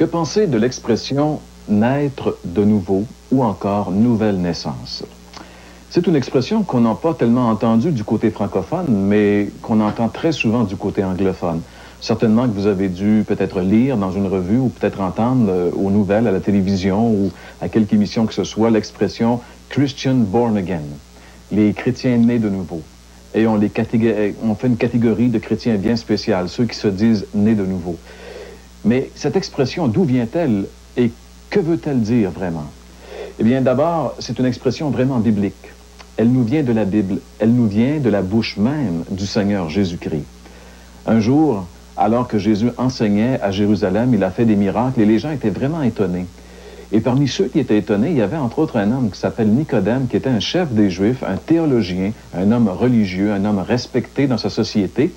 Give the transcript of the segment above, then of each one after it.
Que penser de l'expression « naître de nouveau » ou encore « nouvelle naissance ». C'est une expression qu'on n'a pas tellement entendue du côté francophone, mais qu'on entend très souvent du côté anglophone. Certainement que vous avez dû peut-être lire dans une revue ou peut-être entendre aux nouvelles, à la télévision ou à quelque émission que ce soit, l'expression « Christian born again », les chrétiens nés de nouveau. Et on fait une catégorie de chrétiens bien spéciale, ceux qui se disent nés de nouveau. Mais cette expression, d'où vient-elle et que veut-elle dire vraiment? Eh bien, d'abord, c'est une expression vraiment biblique. Elle nous vient de la Bible, elle nous vient de la bouche même du Seigneur Jésus-Christ. Un jour, alors que Jésus enseignait à Jérusalem, il a fait des miracles et les gens étaient vraiment étonnés. Et parmi ceux qui étaient étonnés, il y avait entre autres un homme qui s'appelle Nicodème, qui était un chef des Juifs, un théologien, un homme religieux, un homme respecté dans sa société.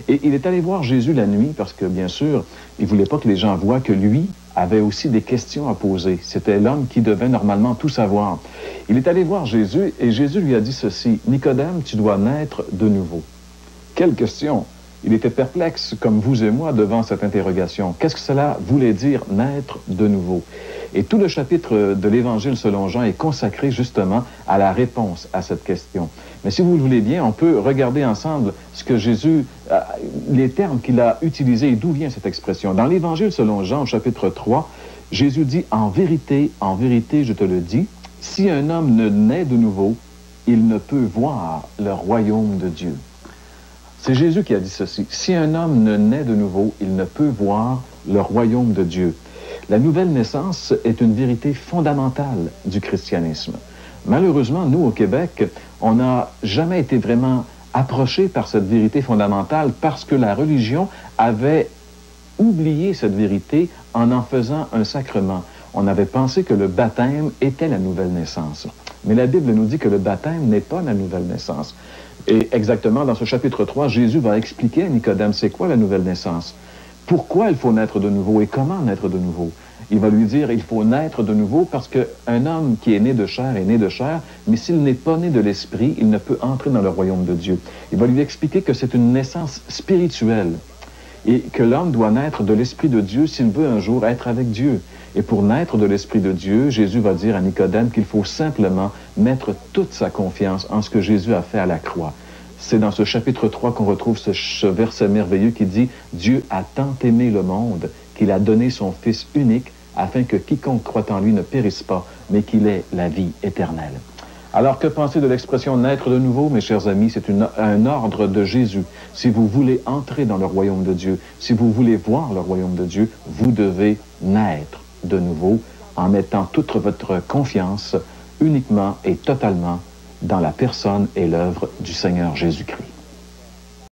Et il est allé voir Jésus la nuit parce que, bien sûr, il ne voulait pas que les gens voient que lui avait aussi des questions à poser. C'était l'homme qui devait normalement tout savoir. Il est allé voir Jésus et Jésus lui a dit ceci: « Nicodème, tu dois naître de nouveau. » Quelle question! Il était perplexe, comme vous et moi, devant cette interrogation. Qu'est-ce que cela voulait dire, naître de nouveau? Et tout le chapitre de l'Évangile selon Jean est consacré justement à la réponse à cette question. Mais si vous le voulez bien, on peut regarder ensemble ce que Jésus, les termes qu'il a utilisés et d'où vient cette expression. Dans l'Évangile selon Jean, au chapitre 3, Jésus dit « en vérité, je te le dis, si un homme ne naît de nouveau, il ne peut voir le royaume de Dieu. » C'est Jésus qui a dit ceci. Si un homme ne naît de nouveau, il ne peut voir le royaume de Dieu. La nouvelle naissance est une vérité fondamentale du christianisme. Malheureusement, nous, au Québec, on n'a jamais été vraiment approchés par cette vérité fondamentale parce que la religion avait oublié cette vérité en faisant un sacrement. On avait pensé que le baptême était la nouvelle naissance. Mais la Bible nous dit que le baptême n'est pas la nouvelle naissance. Et exactement, dans ce chapitre 3, Jésus va expliquer à Nicodème c'est quoi la nouvelle naissance. Pourquoi il faut naître de nouveau et comment naître de nouveau. Il va lui dire il faut naître de nouveau parce qu'un homme qui est né de chair est né de chair, mais s'il n'est pas né de l'esprit, il ne peut entrer dans le royaume de Dieu. Il va lui expliquer que c'est une naissance spirituelle et que l'homme doit naître de l'Esprit de Dieu s'il veut un jour être avec Dieu. Et pour naître de l'Esprit de Dieu, Jésus va dire à Nicodème qu'il faut simplement mettre toute sa confiance en ce que Jésus a fait à la croix. C'est dans ce chapitre 3 qu'on retrouve ce verset merveilleux qui dit « Dieu a tant aimé le monde qu'il a donné son Fils unique afin que quiconque croit en lui ne périsse pas, mais qu'il ait la vie éternelle. » Alors, que penser de l'expression « naître de nouveau », mes chers amis? C'est un ordre de Jésus. Si vous voulez entrer dans le royaume de Dieu, si vous voulez voir le royaume de Dieu, vous devez naître de nouveau en mettant toute votre confiance uniquement et totalement dans la personne et l'œuvre du Seigneur Jésus-Christ.